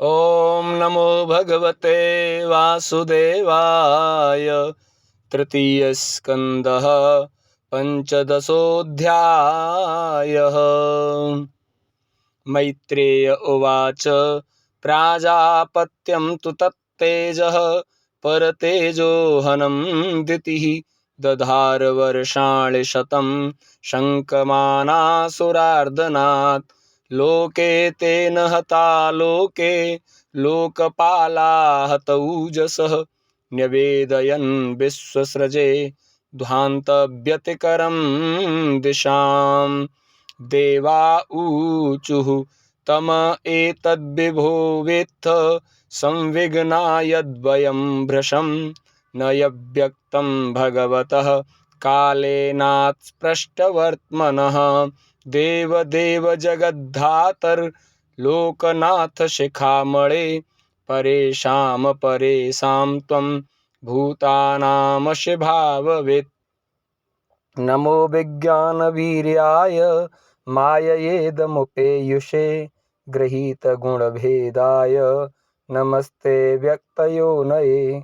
ॐ नमो भगवते वासुदेवाय। तृतीयस्कन्धः पञ्चदशोऽध्यायः। मैत्रेय उवाच प्राजापत्यं तु तत्तेजः परतेजोहनं दितिः दधार वर्षाणि शतं शङ्कमानासुरार्दनात्। लोके तेन हता लोके लोकपाला हतौजसः न्यवेदयन् विश्वसृजे ध्वान्तव्यतिकरं दिशाम्। देवा ऊचुः तम एतद्विभो वेत्थ संविघ्ना यद्वयं भृशं न यव्यक्तं भगवतः कालेनात्स्पृष्टवर्त्मनः। देवदेव जगद्धातर्लोकनाथ शिखामणे परेषां परेषां त्वं भूतानामशि भाववित्। नमो विज्ञानवीर्याय माययेदमुपेयुषे गृहीतगुणभेदाय नमस्ते व्यक्तयोनये।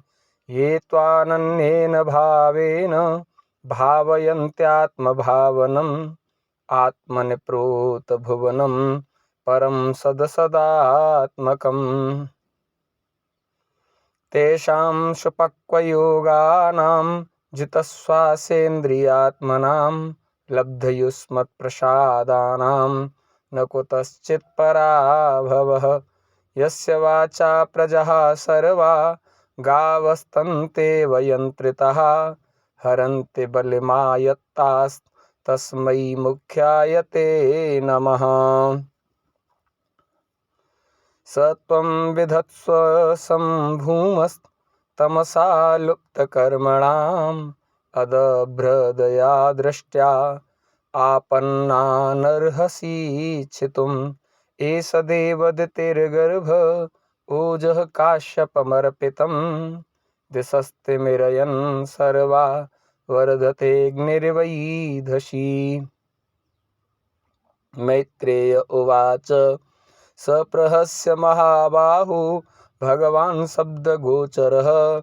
ये त्वानन्येन भावेन भावयन्त्यात्मभावनम् आत्मनि प्रोतभुवनं परं सदसदात्मकम्। तेषां सुपक्वयोगानां जितश्वासेन्द्रियात्मनां लब्धयुष्मत्प्रसादानां न कुतश्चित् पराभवः। यस्य वाचा प्रजः सर्वा गावस्तन्ते वयन्त्रितः हरन्ति बलिमायत्तास्तस्मै मुख्याय ते नमः। स त्वं विधत्स्व सम्भूमस्तमसा लुप्तकर्मणाम् अदभ्रदया दृष्ट्या आपन्नानर्हसि छितुम्। एष देवदितिर्गर्भ ओजः काश्यपमर्पितम् दिशस्तिमिरयन् सर्वा वर्धतेऽग्निर्वैधशी। मैत्रेय उवाच सप्रहस्य महाबाहो भगवान् शब्दगोचरः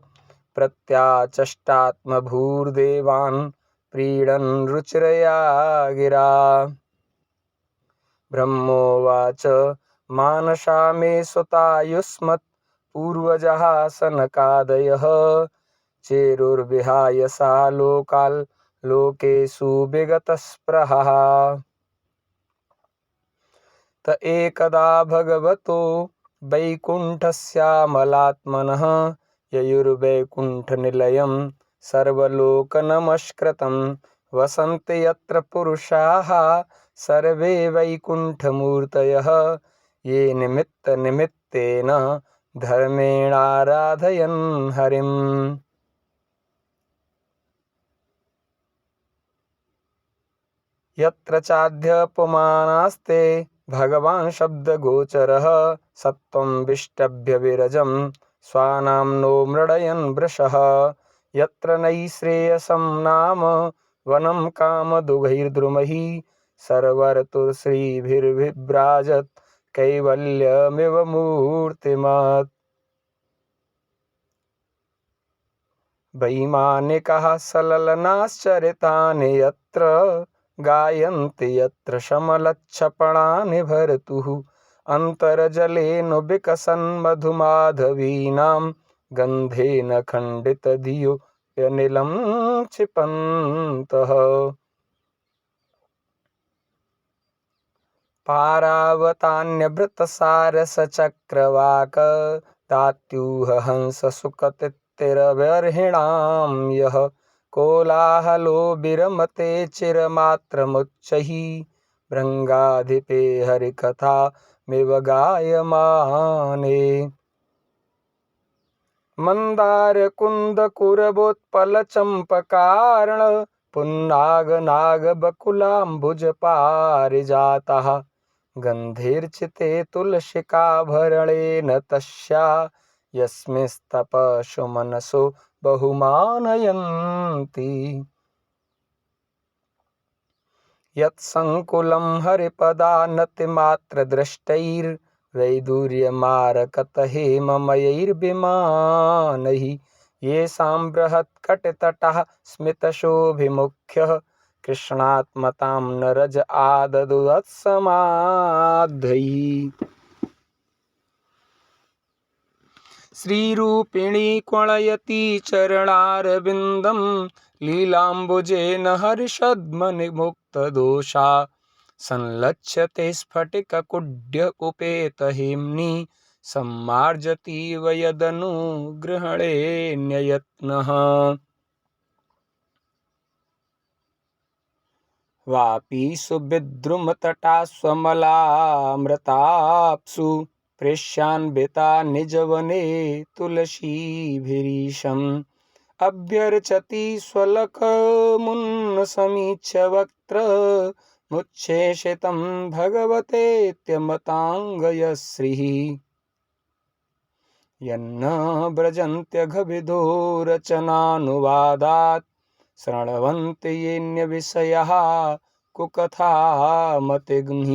प्रत्याचष्टात्मभूर्देवान् प्रीडन् रुचिरया गिरा। ब्रह्मोवाच मानसा मे सुतायुष्मत् पूर्वजः सनकादयः चेरुर्विहाय सा लोकाल् लोकेषु विगतस्पृहः। त एकदा भगवतो वैकुण्ठस्यामलात्मनः ययुर्वैकुण्ठनिलयं सर्वलोकनमस्कृतं वसन्ति यत्र पुरुषाः सर्वे वैकुण्ठमूर्तयः ये निमित्तनिमित्तेन धर्मेणाराधयन् हरिम्। यत्र चाध्यपुमानास्ते भगवान् शब्दगोचरः सत्त्वं विष्टभ्य विरजं स्वानाम्नो मृडयन् वृषः। यत्र नैश्रेयसं नाम वनं कामदुघैर्द्रुमैः सर्वर्तुश्रीभिर्विभ्राजत् कैवल्यमिव मूर्तिमत्। वैमानिकाः सललनाश्चरितानि यत्र गायन्ति यत्र शमलच्छपणानि भर्तुः अन्तर्जलेन विकसन् मधुमाधवीनां गन्धेन खण्डितधियो यनिलं क्षिपन्तः। पारावतान्यभृतसारसचक्रवाक दात्यूह हंससुकतिथिरवर्हिणां यः कोलाहलो विरमते चिरमात्रमुच्चैः भृङ्गाधिपे हरिकथामिव गायमाने। मन्दारकुन्दकुरवोत्पलचम्पकार्ण पुन्नागनागबकुलाम्बुजपारिजातः गन्धैर्चिते तुलसिकाभरणेन तस्या यस्मिंस्तपसो मनसो बहुमानयन्ति। यत्सङ्कुलं हरिपदानतिमात्रदृष्टैर् वैदूर्यमारकतहेममयैर्विमानैः येषां बृहत्कटितटः स्मितशोभिमुख्यः कृष्णात्मतां नरज आददुत्समाधैः। श्रीरूपिणी क्वणयति चरणारविन्दं लीलाम्बुजेन हर्षद्मनिमुक्तदोषा संलक्ष्यते स्फटिककुड्य उपेतहेम्नि सम्मार्जतीव यदनुग्रहणेऽन्ययत्नः। वापी सुविद्रुमतटा स्वमलामृताप्सु प्रेष्यान्विता निजवने तुलसीभिरीशम् अभ्यर्चति स्वलकमुन्नसमीच्य वक्त्र मुच्छेषितं भगवतेत्यमताङ्गयश्रीः। यन्न व्रजन्त्यघविधो रचनानुवादात् शृण्वन्ति येऽन्यविषयाः कुकथामतिग्निः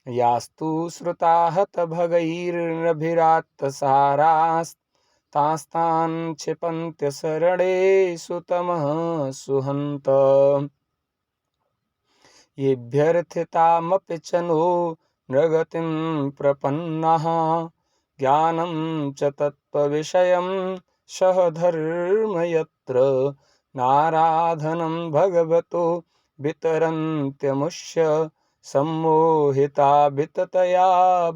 यास्तु श्रुता हतभगैर्नभिरात्तसारास्तास्तान् क्षिपन्त्यशरणेषु तमः सुहन्त। येभ्यर्थितामपि च नो नृगतिं प्रपन्नः ज्ञानं च तत्त्वविषयं सहधर्म यत्र नाराधनं भगवतो वितरन्त्यमुष्य सम्मोहिता विततया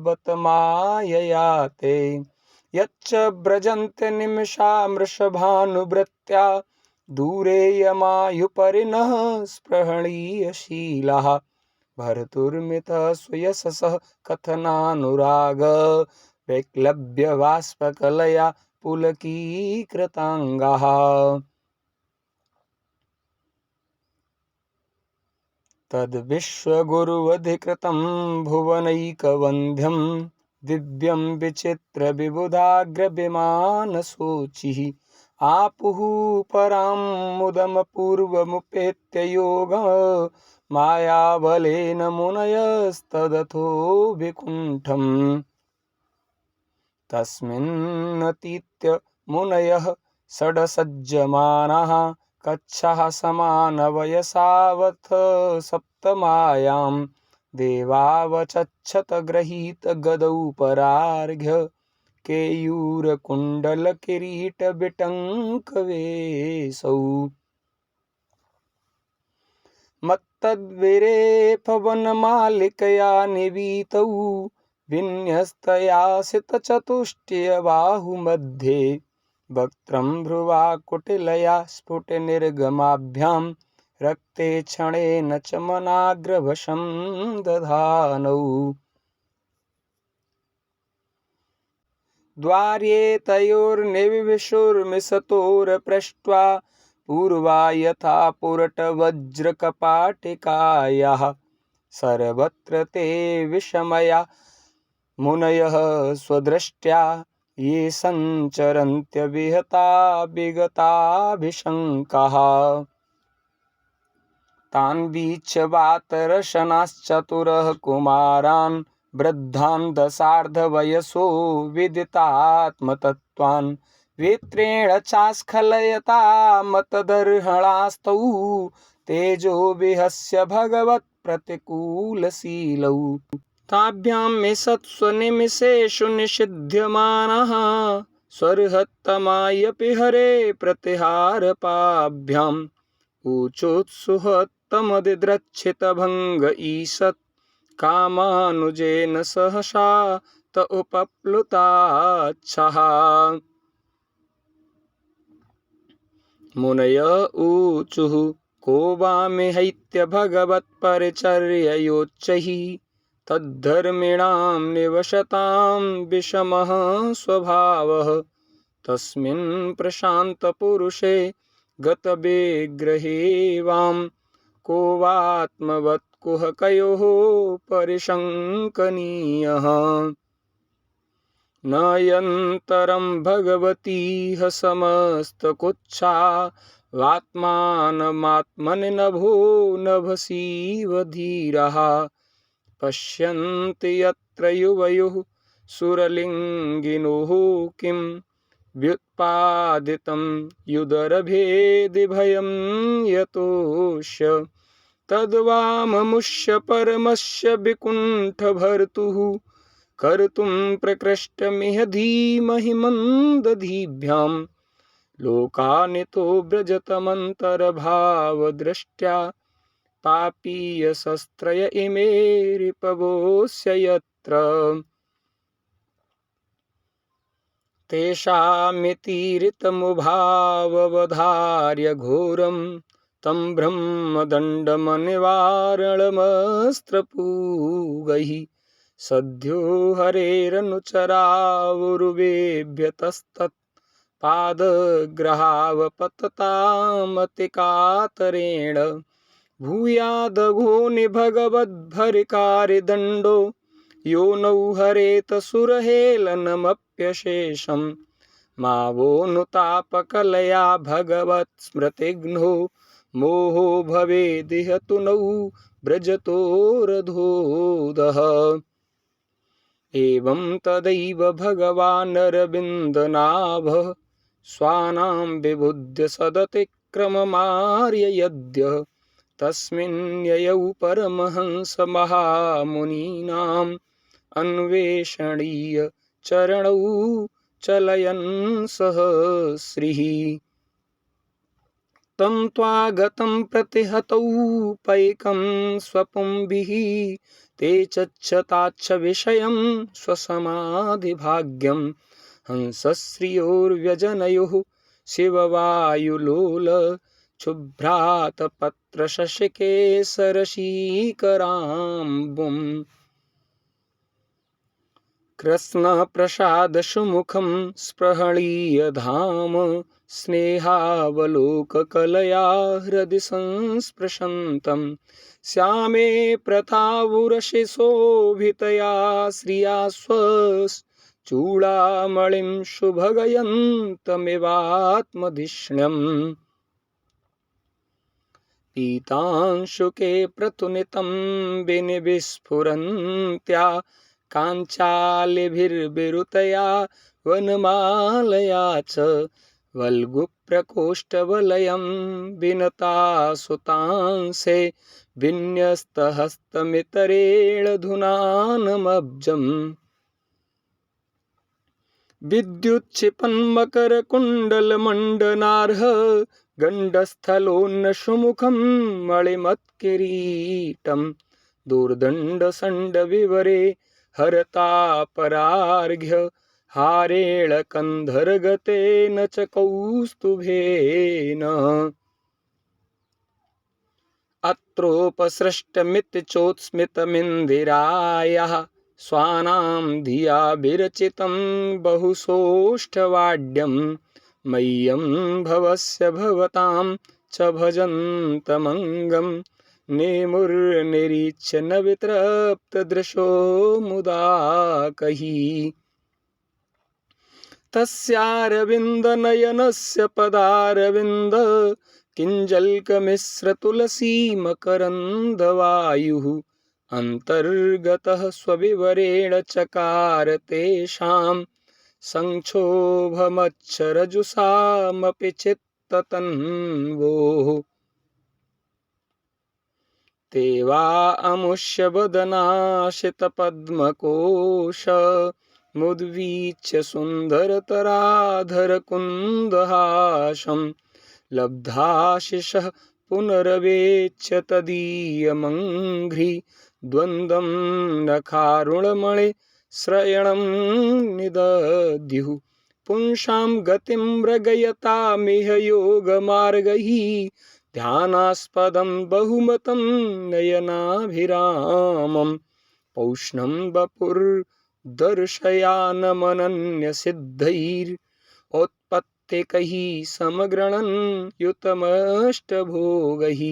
बत मायया ते यच्च व्रजन्त्य निमिषामृषभानुवृत्त्या दूरे यमायुपरिणः स्पृहणीयशीलाः भर्तुर्मितः सुयशसः कथनानुराग वैक्लव्यबाष्पकलया पुलकीकृताङ्गाः। तद्विश्वगुरुवधिकृतं भुवनैकवन्द्यं दिव्यं विचित्रविबुधाग्रविमानशोचिः आपुः परां मुदमपूर्वमुपेत्य योगः मायाबलेन मुनयस्तदथो विकुण्ठम् तस्मिन्नतीत्य मुनयः षड्सज्जमानाः कक्षाः समानवयसावथ सप्तमायां देवावचच्छत गृहीत गदौ परार्घ्य केयूरकुण्डलकिरीटविटङ्कवेशौ मत्तद्विरेफवनमालिकया निवीतौ विन्यस्तयासितचतुष्टयबाहुमध्ये वक्त्रं भ्रुवाकुटिलया स्फुटनिर्गमाभ्यां रक्ते क्षणेन च मनाग्रवशं दधानौ द्वार्ये तयोर्निविशुर्मिषतोरपृष्ट्वा पूर्वा यथा पुरटवज्रकपाटिकायाः सर्वत्र ते विषमया मुनयः स्वदृष्ट्या ये सञ्चरन्त्यविहता विगताभिशङ्काः तान् वीक्ष्य वातरशनाश्चतुरः कुमारान् वृद्धान् दशार्धवयसो विदितात्मतत्त्वान् वेत्रेण चास्खलयता मतदर्हणास्तौ तेजो विहस्य भगवत्प्रतिकूलशीलौ ताभ्यां मिषत्स्वनिमिषेषु निषिध्यमानः स्वर्हत्तमायपि हरे प्रतिहारपाभ्याम् ऊचोत्सुहत्तमदिद्रच्छितभङ्ग ईषत् कामानुजेन सहसा त उपप्लुताच्छः मुनय ऊचुः को वामिहैत्य भगवत्परिचर्ययोच्चैः तद्धर्मिणां निवसतां विषमः स्वभावः तस्मिन् प्रशान्तपुरुषे गतविग्रहे वां को वात्मवत् कुहकयोः परिशङ्कनीयः न यन्तरं भगवतीह समस्तकुच्छा वात्मानमात्मनि नभो नभसीव धीराः पश्यन्ति यत्र युवयुः सुरलिङ्गिनोः किं व्युत्पादितं युदरभेदिभयं यतोष्य तद्वाममुष्य परमस्य विकुण्ठभर्तुः कर्तुं प्रकृष्टमिह धीमहि मन्दधीभ्यां लोकानितो व्रजतमन्तर्भावदृष्ट्या पापीयशस्त्रय इमे रिपवोऽस्य यत्र तेषामितीरितमुभाववधार्य घोरं तं ब्रह्मदण्डमनिवारणमस्त्रपूगैः सद्यो हरेरनुचरावुरुवेभ्यतस्तत् पादग्रहावपततामतिकातरेण भूयादघो निभगवद्भरिकारिदण्डो यो नौ हरेत सुरहेलनमप्यशेषं मा वो नुतापकलया भगवत्स्मृतिघ्नो मोहो भवेदिह तु नौ व्रजतोरधोदः। एवं तदैव भगवानरविन्दनाभः स्वानां विबुध्य सदतिक्रममार्ययद्य तस्मिन् ययौ परमहंसमहामुनीनाम् अन्वेषणीय चरणौ चलयन् सहस्रिः तं त्वागतं प्रतिहतौ पैकं स्वपुंभिः ते चच्छताच्छ विषयं स्वसमाधिभाग्यं हंसश्रियोर्व्यजनयोः शिववायुलोल शुभ्रातपत्रशशिकेसरशीकराम्बुम् कृत्स्नप्रसादसुमुखं स्पृहणीय धाम स्नेहावलोककलया हृदि संस्पृशन्तं श्यामे प्रथावुरसि शोभितया श्रिया स्वश्चूडामणिं शुभगयन्तमिवात्मधिष्ण्यम् पीतांशुके प्रतुनितं विनिविस्फुरन्त्या काञ्चालिभिर्विरुतया वनमालया च वल्गुप्रकोष्ठवलयं विनता सुतांसे विन्यस्तहस्तमितरेण धुनानमब्जम् विद्युच्छिपन्मकरकुण्डलमण्डनार्ह गण्डस्थलोन्नसुमुखं मणिमत्किरीटं दूर्दण्डसण्डविवरे हरतापरार्घ्य हारेण कन्धरगतेन च कौस्तुभेन अत्रोपसृष्टमित्यचोत्स्मितमिन्दिरायाः स्वानां धिया विरचितं बहुसोष्ठवाड्यं मह्यं भवस्य भवतां च भजन्तमङ्गं नेमुर्निरीच्य न वितृप्तदृशो मुदा कही तस्यारविन्दनयनस्य पदारविन्द किञ्जल्कमिश्रतुलसीमकरन्दवायुः अन्तर्गतः स्वविवरेण चकार तेषां संक्षोभमच्छरजुषामपि चित्ततन्वोः ते वा अमुष्य वदनाशितपद्मकोश मुद्वीच्य सुन्दरतराधरकुन्दहासं लब्धाशिषः पुनरवेच्य तदीयमङ्घ्रि द्वन्द्वं नखारुणमणि श्रयणं निदद्युः पुंसां गतिं मृगयतामिह योगमार्गैः ध्यानास्पदं बहुमतं नयनाभिरामं पौष्णं वपुर्दर्शयानमनन्यसिद्धैरोत्पत्तिकैः समग्रणन् युतमष्टभोगैः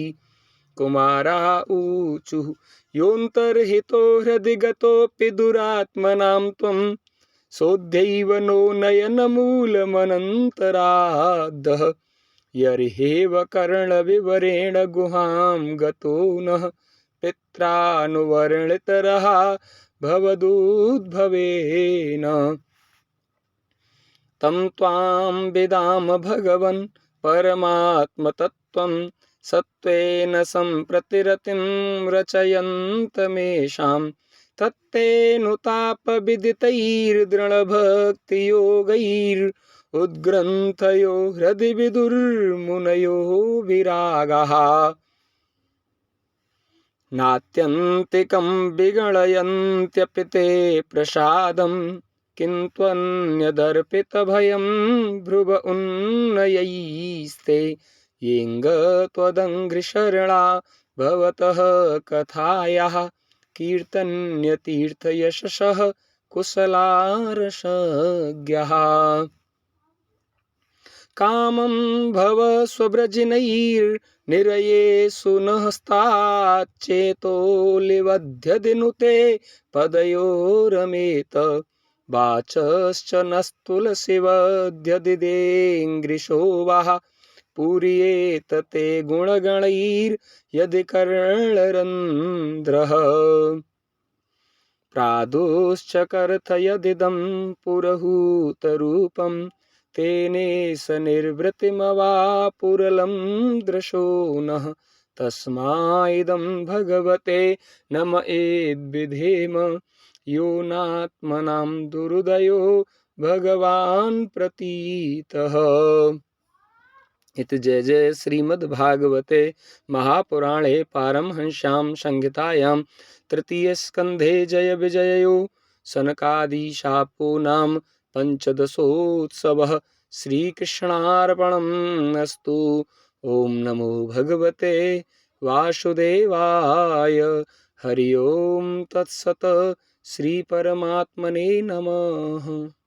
कुमारा ऊचुः योऽन्तर्हितो हृदि गतोऽपि दुरात्मनां त्वं सोऽद्यैव नो नयनमूलमनन्तराद्धः यर्हेव कर्णविवरेण गुहां गतो नः पित्रानुवर्णितरः भवदुद्भवेन तं त्वां विदाम भगवन् परमात्मतत्त्वं सत्त्वेन सम्प्रतिरतिं रचयन्तमेषां तत्तेऽनुतापविदितैर्दृढभक्तियोगैरुद्ग्रन्थयो हृदि विदुर्मुनयो विरागाः नात्यन्तिकं विगणयन्त्यपि ते प्रसादं किन्त्वन्यदर्पितभयं भ्रुव उन्नयैस्ते येङ्ग त्वदङ्घ्रिशरणा भवतः कथायाः कीर्तन्यतीर्थयशसः कुशलारसज्ञः कामं भव स्वव्रजिनैर्निरयेषु नस्ताच्चेतोऽलिवध्यदिनुते पदयोरमेत वाचश्च नस्तुलसिवध्यदिदेङ्ग्रिशो वाः पूर्येत ते गुणगणैर्यदि कर्णरन्ध्रः प्रादुश्चकर्थयदिदं पुरहूतरूपं तेनेश निर्वृतिमवापुरलं दृशो नः तस्माइदं भगवते नम एद्विधेम यो नात्मनां दुरुदयो भगवान् प्रतीतः। इति जय जय श्रीमद्भागवते महापुराणे पारमहंस्यां संहितायां तृतीयस्कन्धे जय विजयो सनकादिशापो नाम पंचदशोत्सवः श्रीकृष्णार्पणमस्तु। ओम नमो भगवते वासुदेवाय। हरि ओम तत्सत्। श्री परमात्मने नमः।